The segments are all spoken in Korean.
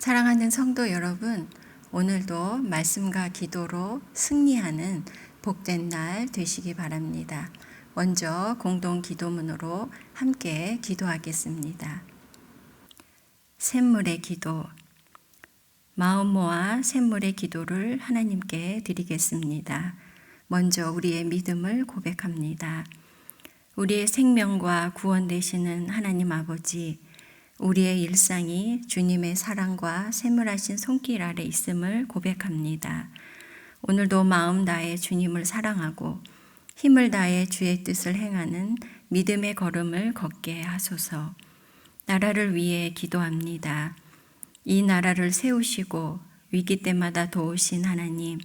사랑하는 성도 여러분, 오늘도 말씀과 기도로 승리하는 복된 날 되시기 바랍니다. 먼저 공동 기도문으로 함께 기도하겠습니다. 샘물의 기도. 마음 모아 샘물의 기도를 하나님께 드리겠습니다. 먼저 우리의 믿음을 고백합니다. 우리의 생명과 구원 되시는 하나님 아버지, 우리의 일상이 주님의 사랑과 샘물하신 손길 아래 있음을 고백합니다. 오늘도 마음 다해 주님을 사랑하고 힘을 다해 주의 뜻을 행하는 믿음의 걸음을 걷게 하소서. 나라를 위해 기도합니다. 이 나라를 세우시고 위기 때마다 도우신 하나님,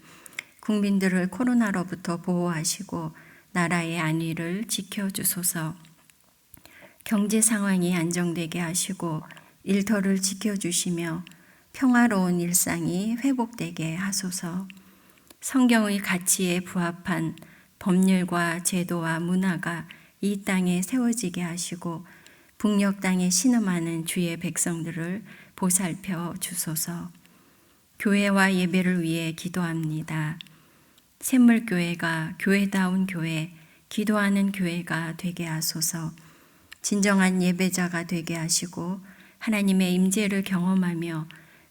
국민들을 코로나로부터 보호하시고 나라의 안위를 지켜주소서. 경제 상황이 안정되게 하시고 일터를 지켜주시며 평화로운 일상이 회복되게 하소서. 성경의 가치에 부합한 법률과 제도와 문화가 이 땅에 세워지게 하시고 북녘 땅에 신음하는 주의 백성들을 보살펴 주소서. 교회와 예배를 위해 기도합니다. 샘물교회가 교회다운 교회, 기도하는 교회가 되게 하소서. 진정한 예배자가 되게 하시고 하나님의 임재를 경험하며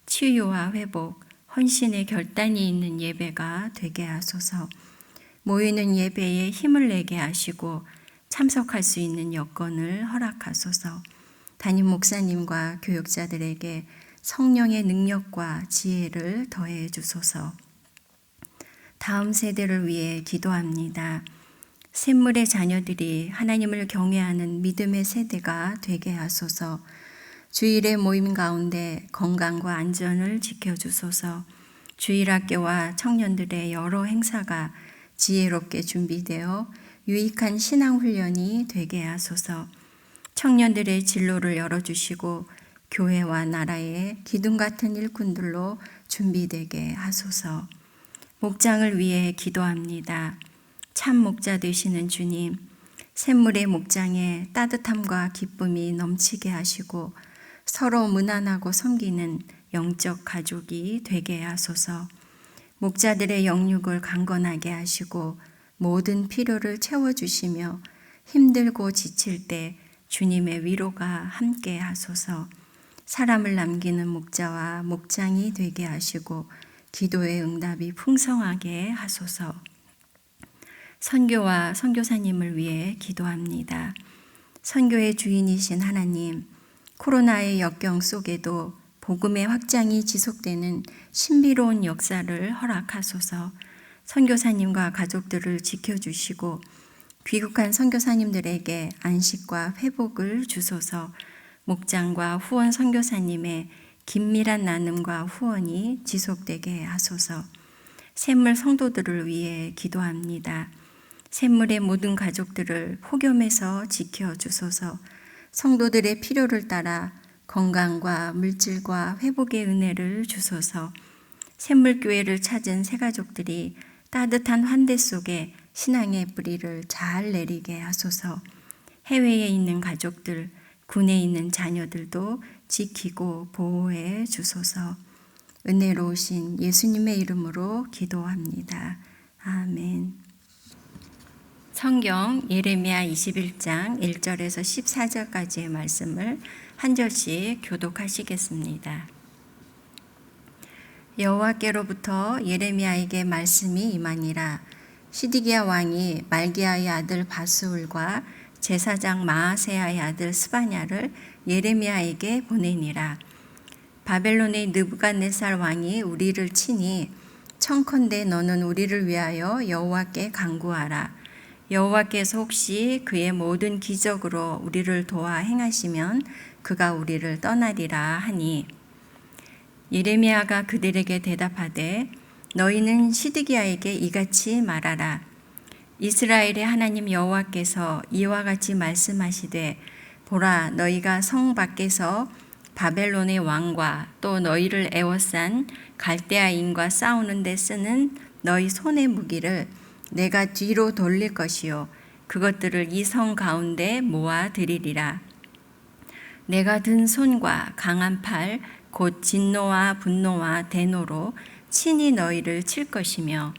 치유와 회복, 헌신의 결단이 있는 예배가 되게 하소서. 모이는 예배에 힘을 내게 하시고 참석할 수 있는 여건을 허락하소서. 담임 목사님과 교육자들에게 성령의 능력과 지혜를 더해 주소서. 다음 세대를 위해 기도합니다. 샘물의 자녀들이 하나님을 경외하는 믿음의 세대가 되게 하소서. 주일의 모임 가운데 건강과 안전을 지켜주소서. 주일학교와 청년들의 여러 행사가 지혜롭게 준비되어 유익한 신앙훈련이 되게 하소서. 청년들의 진로를 열어주시고 교회와 나라의 기둥 같은 일꾼들로 준비되게 하소서. 목장을 위해 기도합니다. 참 목자 되시는 주님, 샘물의 목장에 따뜻함과 기쁨이 넘치게 하시고 서로 무난하고 섬기는 영적 가족이 되게 하소서. 목자들의 영육을 강건하게 하시고 모든 필요를 채워주시며 힘들고 지칠 때 주님의 위로가 함께 하소서. 사람을 남기는 목자와 목장이 되게 하시고 기도의 응답이 풍성하게 하소서. 선교와 선교사님을 위해 기도합니다. 선교의 주인이신 하나님, 코로나의 역경 속에도 복음의 확장이 지속되는 신비로운 역사를 허락하소서. 선교사님과 가족들을 지켜주시고 귀국한 선교사님들에게 안식과 회복을 주소서. 목장과 후원 선교사님의 긴밀한 나눔과 후원이 지속되게 하소서. 샘물 성도들을 위해 기도합니다. 샘물의 모든 가족들을 폭염에서 지켜주소서. 성도들의 필요를 따라 건강과 물질과 회복의 은혜를 주소서. 샘물교회를 찾은 새가족들이 따뜻한 환대 속에 신앙의 뿌리를 잘 내리게 하소서. 해외에 있는 가족들, 군에 있는 자녀들도 지키고 보호해 주소서. 은혜로우신 예수님의 이름으로 기도합니다. 아멘. 성경 예레미야 21장 1절에서 14절까지의 말씀을 한 절씩 교독하시겠습니다. 여호와께로부터 예레미야에게 말씀이 임하니라. 시드기야 왕이 말기야의 아들 바스울과 제사장 마아세야의 아들 스바냐를 예레미야에게 보내니라. 바벨론의 느부갓네살 왕이 우리를 치니 청컨대 너는 우리를 위하여 여호와께 간구하라. 여호와께서 혹시 그의 모든 기적으로 우리를 도와 행하시면 그가 우리를 떠나리라 하니, 예레미야가 그들에게 대답하되 너희는 시드기야에게 이같이 말하라. 이스라엘의 하나님 여호와께서 이와 같이 말씀하시되, 보라, 너희가 성 밖에서 바벨론의 왕과 또 너희를 애워싼 갈대아인과 싸우는 데 쓰는 너희 손의 무기를 내가 뒤로 돌릴 것이요 그것들을 이 성 가운데 모아 드리리라. 내가 든 손과 강한 팔 곧 진노와 분노와 대노로 친히 너희를 칠 것이며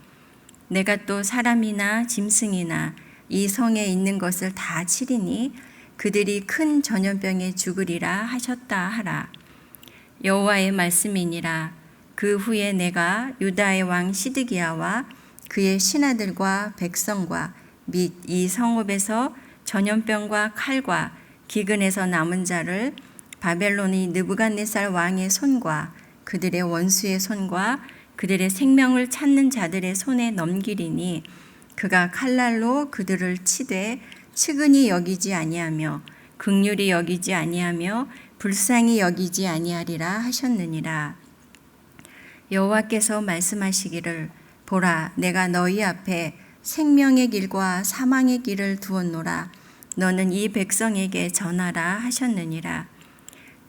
내가 또 사람이나 짐승이나 이 성에 있는 것을 다 치리니 그들이 큰 전염병에 죽으리라 하셨다 하라. 여호와의 말씀이니라. 그 후에 내가 유다의 왕 시드기야와 그의 신하들과 백성과 및 이 성읍에서 전염병과 칼과 기근에서 남은 자를 바벨론의 느부갓네살 왕의 손과 그들의 원수의 손과 그들의 생명을 찾는 자들의 손에 넘기리니 그가 칼날로 그들을 치되 측은히 여기지 아니하며 긍휼히 여기지 아니하며 불쌍히 여기지 아니하리라 하셨느니라. 여호와께서 말씀하시기를 보라 내가 너희 앞에 생명의 길과 사망의 길을 두었노라. 너는 이 백성에게 전하라 하셨느니라.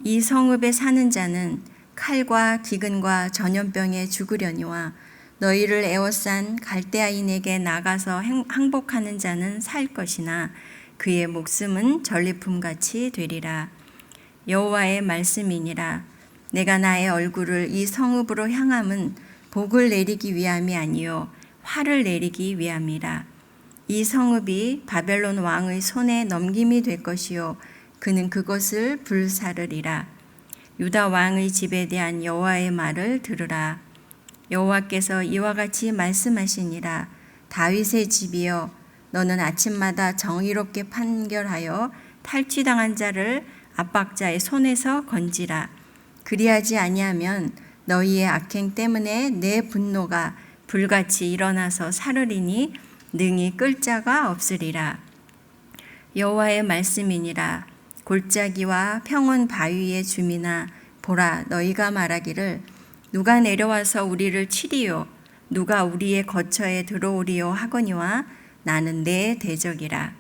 이 성읍에 사는 자는 칼과 기근과 전염병에 죽으려니와 너희를 에워싼 갈대아인에게 나가서 항복하는 자는 살 것이나 그의 목숨은 전리품같이 되리라. 여호와의 말씀이니라. 내가 나의 얼굴을 이 성읍으로 향함은 복을 내리기 위함이 아니요 화를 내리기 위함이라. 이 성읍이 바벨론 왕의 손에 넘김이 될 것이요 그는 그것을 불사르리라. 유다 왕의 집에 대한 여호와의 말을 들으라. 여호와께서 이와 같이 말씀하시니라. 다윗의 집이여 너는 아침마다 정의롭게 판결하여 탈취당한 자를 압박자의 손에서 건지라. 그리하지 아니하면 너희의 악행 때문에 내 분노가 불같이 일어나서 사르리니 능히 끌 자가 없으리라. 여호와의 말씀이니라. 골짜기와 평원 바위의 주민아 보라 너희가 말하기를 누가 내려와서 우리를 치리요 누가 우리의 거처에 들어오리요 하거니와 나는 내 대적이라.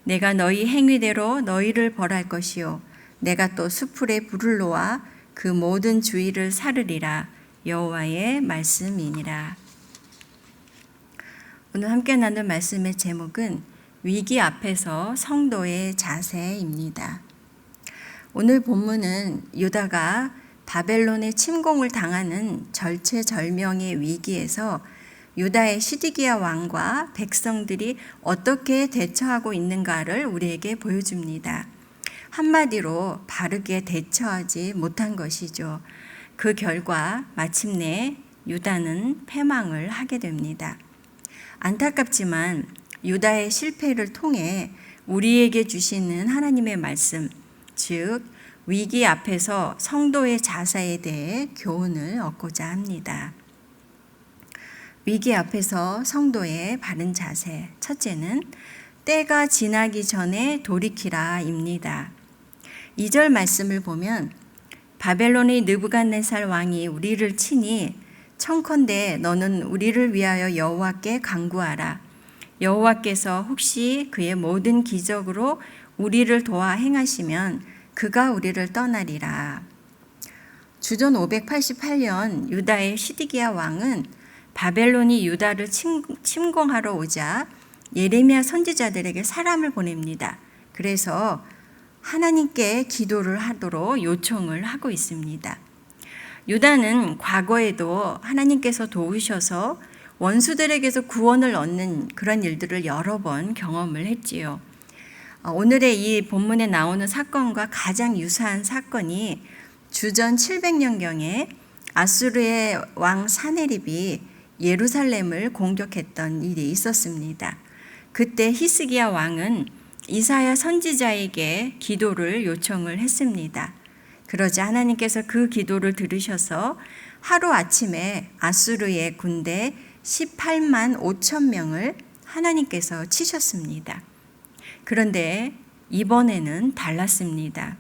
내가 너희 행위대로 너희를 벌할 것이요 내가 또 수풀에 불을 놓아 그 모든 주위를 사르리라. 여호와의 말씀이니라. 오늘 함께 나눌 말씀의 제목은 위기 앞에서 성도의 자세입니다. 오늘 본문은 유다가 바벨론의 침공을 당하는 절체절명의 위기에서 유다의 시드기야 왕과 백성들이 어떻게 대처하고 있는가를 우리에게 보여줍니다. 한마디로 바르게 대처하지 못한 것이죠. 그 결과 마침내 유다는 패망을 하게 됩니다. 안타깝지만 유다의 실패를 통해 우리에게 주시는 하나님의 말씀, 즉 위기 앞에서 성도의 자세에 대해 교훈을 얻고자 합니다. 위기 앞에서 성도의 바른 자세, 첫째는 때가 지나기 전에 돌이키라입니다. 2절 말씀을 보면 바벨론의 느부갓네살 왕이 우리를 치니 청컨대 너는 우리를 위하여 여호와께 간구하라. 여호와께서 혹시 그의 모든 기적으로 우리를 도와 행하시면 그가 우리를 떠나리라. 주전 588년 유다의 시드기야 왕은 바벨론이 유다를 침공하러 오자 예레미야 선지자들에게 사람을 보냅니다. 그래서 하나님께 기도를 하도록 요청을 하고 있습니다. 유다는 과거에도 하나님께서 도우셔서 원수들에게서 구원을 얻는 그런 일들을 여러 번 경험을 했지요. 오늘의 이 본문에 나오는 사건과 가장 유사한 사건이 주전 700년경에 아수르의 왕 사네립이 예루살렘을 공격했던 일이 있었습니다. 그때 히스기야 왕은 이사야 선지자에게 기도를 요청을 했습니다. 그러자 하나님께서 그 기도를 들으셔서 하루아침에 아수르의 군대 18만 5천 명을 하나님께서 치셨습니다. 그런데 이번에는 달랐습니다.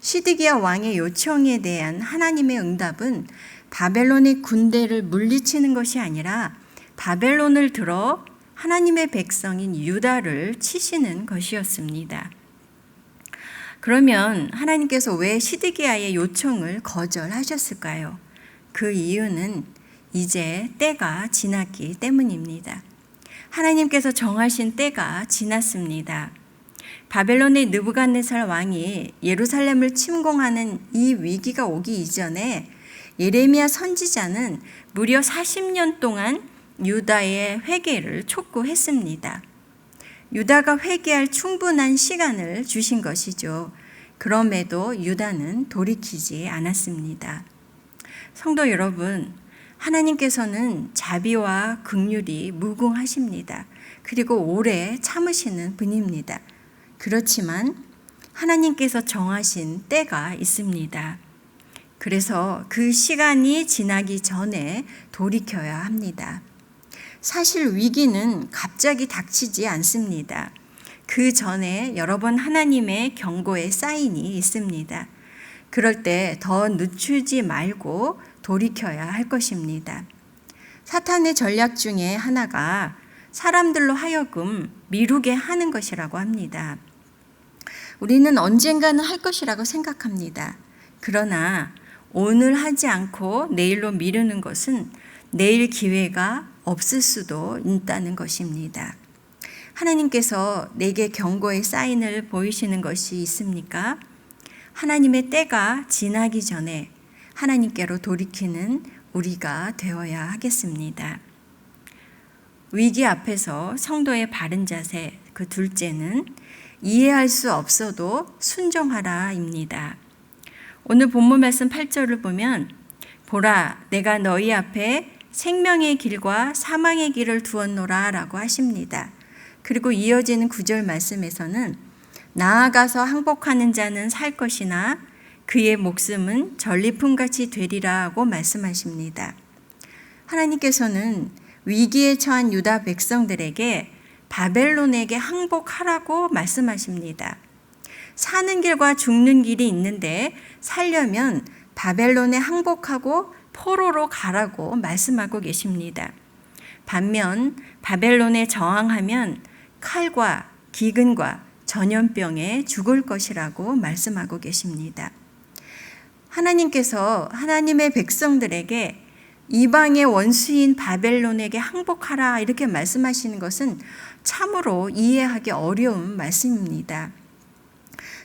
시드기야 왕의 요청에 대한 하나님의 응답은 바벨론의 군대를 물리치는 것이 아니라 바벨론을 들어 하나님의 백성인 유다를 치시는 것이었습니다. 그러면 하나님께서 왜 시드기야의 요청을 거절하셨을까요? 그 이유는 이제 때가 지났기 때문입니다. 하나님께서 정하신 때가 지났습니다. 바벨론의 느부갓네살 왕이 예루살렘을 침공하는 이 위기가 오기 이전에 예레미야 선지자는 무려 40년 동안 유다의 회개를 촉구했습니다. 유다가 회개할 충분한 시간을 주신 것이죠. 그럼에도 유다는 돌이키지 않았습니다. 성도 여러분, 하나님께서는 자비와 긍휼이 무궁하십니다. 그리고 오래 참으시는 분입니다. 그렇지만 하나님께서 정하신 때가 있습니다. 그래서 그 시간이 지나기 전에 돌이켜야 합니다. 사실 위기는 갑자기 닥치지 않습니다. 그 전에 여러 번 하나님의 경고의 사인이 있습니다. 그럴 때 더 늦추지 말고 돌이켜야 할 것입니다. 사탄의 전략 중에 하나가 사람들로 하여금 미루게 하는 것이라고 합니다. 우리는 언젠가는 할 것이라고 생각합니다. 그러나 오늘 하지 않고 내일로 미루는 것은 내일 기회가 없을 수도 있다는 것입니다. 하나님께서 내게 경고의 사인을 보이시는 것이 있습니까? 하나님의 때가 지나기 전에 하나님께로 돌이키는 우리가 되어야 하겠습니다. 위기 앞에서 성도의 바른 자세, 그 둘째는 이해할 수 없어도 순종하라입니다. 오늘 본문 말씀 8절을 보면 보라, 내가 너희 앞에 생명의 길과 사망의 길을 두었노라 라고 하십니다. 그리고 이어지는 9절 말씀에서는 나아가서 항복하는 자는 살 것이나 그의 목숨은 전리품같이 되리라 하고 말씀하십니다. 하나님께서는 위기에 처한 유다 백성들에게 바벨론에게 항복하라고 말씀하십니다. 사는 길과 죽는 길이 있는데 살려면 바벨론에 항복하고 포로로 가라고 말씀하고 계십니다. 반면 바벨론에 저항하면 칼과 기근과 전염병에 죽을 것이라고 말씀하고 계십니다. 하나님께서 하나님의 백성들에게 이방의 원수인 바벨론에게 항복하라 이렇게 말씀하시는 것은 참으로 이해하기 어려운 말씀입니다.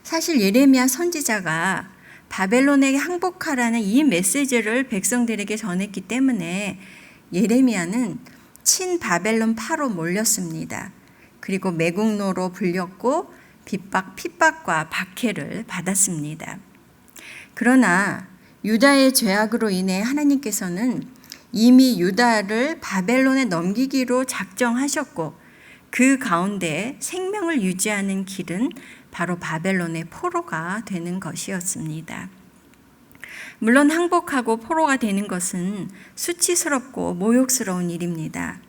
사실 예레미야 선지자가 바벨론에게 항복하라는 이 메시지를 백성들에게 전했기 때문에 예레미야는 친바벨론 파로 몰렸습니다. 그리고 매국노로 불렸고 핍박과 박해를 받았습니다. 그러나 유다의 죄악으로 인해 하나님께서는 이미 유다를 바벨론에 넘기기로 작정하셨고 그 가운데 생명을 유지하는 길은 바로 바벨론의 포로가 되는 것이었습니다. 물론 항복하고 포로가 되는 것은 수치스럽고 모욕스러운 일입니다.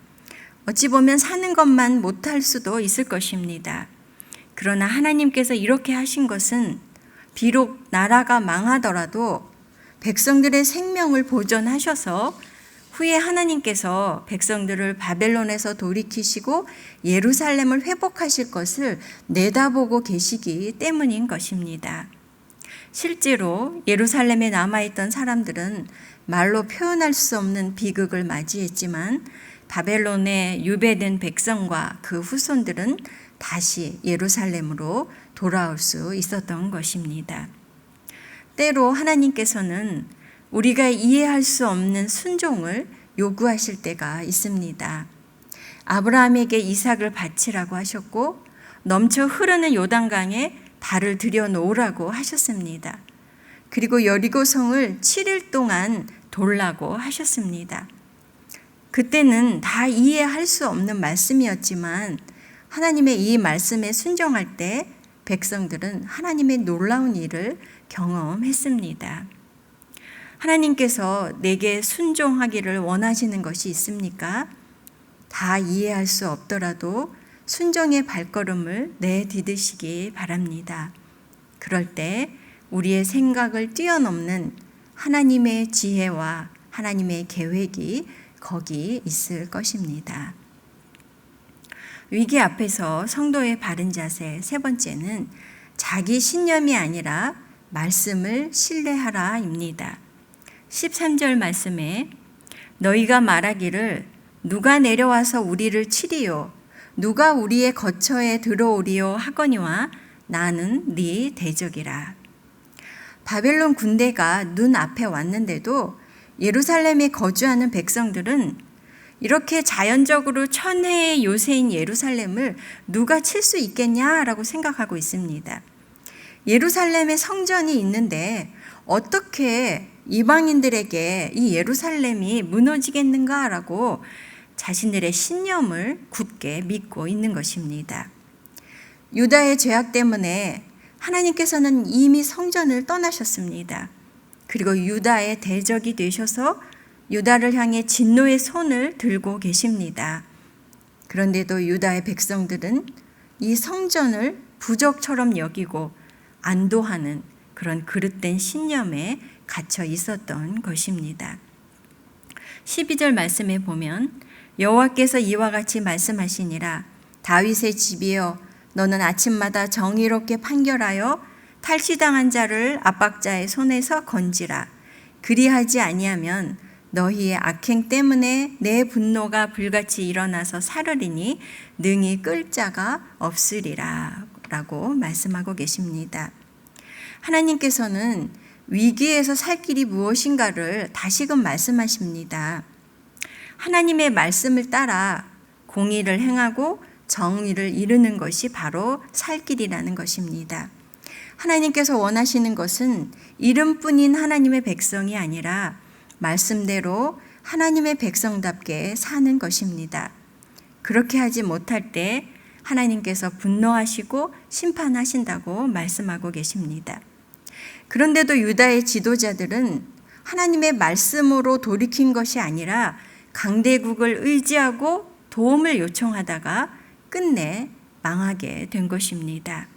어찌 보면 사는 것만 못할 수도 있을 것입니다. 그러나 하나님께서 이렇게 하신 것은 비록 나라가 망하더라도 백성들의 생명을 보존하셔서 후에 하나님께서 백성들을 바벨론에서 돌이키시고 예루살렘을 회복하실 것을 내다보고 계시기 때문인 것입니다. 실제로 예루살렘에 남아있던 사람들은 말로 표현할 수 없는 비극을 맞이했지만 바벨론에 유배된 백성과 그 후손들은 다시 예루살렘으로 돌아올 수 있었던 것입니다. 때로 하나님께서는 우리가 이해할 수 없는 순종을 요구하실 때가 있습니다. 아브라함에게 이삭을 바치라고 하셨고 넘쳐 흐르는 요단강에 발을 들여놓으라고 하셨습니다. 그리고 여리고성을 7일 동안 돌라고 하셨습니다. 그때는 다 이해할 수 없는 말씀이었지만 하나님의 이 말씀에 순종할 때 백성들은 하나님의 놀라운 일을 경험했습니다. 하나님께서 내게 순종하기를 원하시는 것이 있습니까? 다 이해할 수 없더라도 순종의 발걸음을 내디디시기 바랍니다. 그럴 때 우리의 생각을 뛰어넘는 하나님의 지혜와 하나님의 계획이 거기 있을 것입니다. 위기 앞에서 성도의 바른 자세 세 번째는 자기 신념이 아니라 말씀을 신뢰하라입니다. 13절 말씀에 너희가 말하기를 누가 내려와서 우리를 치리요 누가 우리의 거처에 들어오리요 하거니와 나는 네 대적이라. 바벨론 군대가 눈앞에 왔는데도 예루살렘에 거주하는 백성들은 이렇게 자연적으로 천혜의 요새인 예루살렘을 누가 칠 수 있겠냐라고 생각하고 있습니다. 예루살렘에 성전이 있는데 어떻게 이방인들에게 이 예루살렘이 무너지겠는가라고 자신들의 신념을 굳게 믿고 있는 것입니다. 유다의 죄악 때문에 하나님께서는 이미 성전을 떠나셨습니다. 그리고 유다의 대적이 되셔서 유다를 향해 진노의 손을 들고 계십니다. 그런데도 유다의 백성들은 이 성전을 부적처럼 여기고 안도하는 그런 그릇된 신념에 갇혀 있었던 것입니다. 12절 말씀에 보면 여호와께서 이와 같이 말씀하시니라. 다윗의 집이여, 너는 아침마다 정의롭게 판결하여 탈취당한 자를 압박자의 손에서 건지라. 그리하지 아니하면 너희의 악행 때문에 내 분노가 불같이 일어나서 사르리니 능히 끌 자가 없으리라 라고 말씀하고 계십니다. 하나님께서는 위기에서 살 길이 무엇인가를 다시금 말씀하십니다. 하나님의 말씀을 따라 공의를 행하고 정의를 이루는 것이 바로 살 길이라는 것입니다. 하나님께서 원하시는 것은 이름뿐인 하나님의 백성이 아니라 말씀대로 하나님의 백성답게 사는 것입니다. 그렇게 하지 못할 때 하나님께서 분노하시고 심판하신다고 말씀하고 계십니다. 그런데도 유다의 지도자들은 하나님의 말씀으로 돌이킨 것이 아니라 강대국을 의지하고 도움을 요청하다가 끝내 망하게 된 것입니다.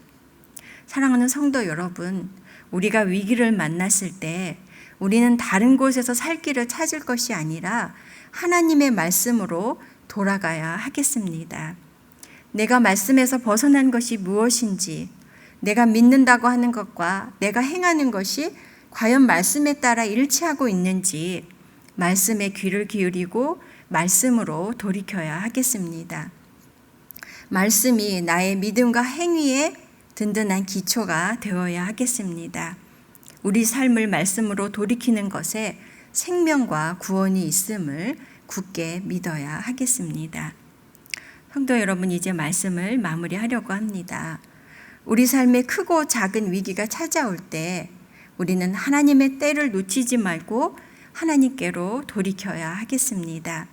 사랑하는 성도 여러분, 우리가 위기를 만났을 때 우리는 다른 곳에서 살 길을 찾을 것이 아니라 하나님의 말씀으로 돌아가야 하겠습니다. 내가 말씀에서 벗어난 것이 무엇인지, 내가 믿는다고 하는 것과 내가 행하는 것이 과연 말씀에 따라 일치하고 있는지 말씀에 귀를 기울이고 말씀으로 돌이켜야 하겠습니다. 말씀이 나의 믿음과 행위에 든든한 기초가 되어야 하겠습니다. 우리 삶을 말씀으로 돌이키는 것에 생명과 구원이 있음을 굳게 믿어야 하겠습니다. 성도 여러분, 이제 말씀을 마무리하려고 합니다. 우리 삶에 크고 작은 위기가 찾아올 때 우리는 하나님의 때를 놓치지 말고 하나님께로 돌이켜야 하겠습니다.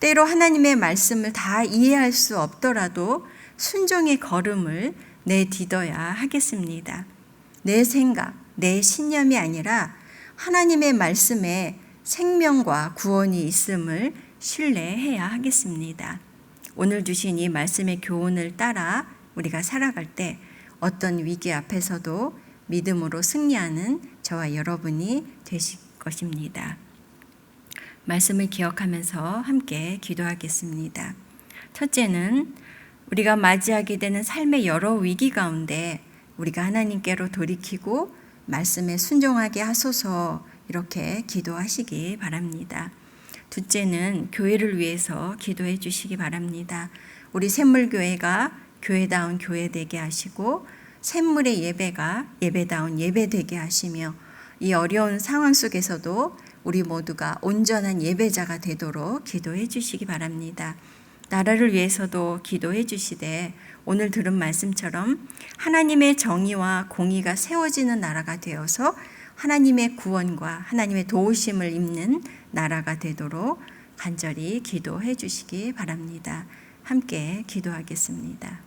때로 하나님의 말씀을 다 이해할 수 없더라도 순종의 걸음을 내딛어야 하겠습니다. 내 생각, 내 신념이 아니라 하나님의 말씀에 생명과 구원이 있음을 신뢰해야 하겠습니다. 오늘 주신 이 말씀의 교훈을 따라 우리가 살아갈 때 어떤 위기 앞에서도 믿음으로 승리하는 저와 여러분이 되실 것입니다. 말씀을 기억하면서 함께 기도하겠습니다. 첫째는 우리가 맞이하게 되는 삶의 여러 위기 가운데 우리가 하나님께로 돌이키고 말씀에 순종하게 하소서, 이렇게 기도하시기 바랍니다. 둘째는 교회를 위해서 기도해 주시기 바랍니다. 우리 샘물교회가 교회다운 교회 되게 하시고 샘물의 예배가 예배다운 예배 되게 하시며 이 어려운 상황 속에서도 우리 모두가 온전한 예배자가 되도록 기도해 주시기 바랍니다. 나라를 위해서도 기도해 주시되 오늘 들은 말씀처럼 하나님의 정의와 공의가 세워지는 나라가 되어서 하나님의 구원과 하나님의 도우심을 입는 나라가 되도록 간절히 기도해 주시기 바랍니다. 함께 기도하겠습니다.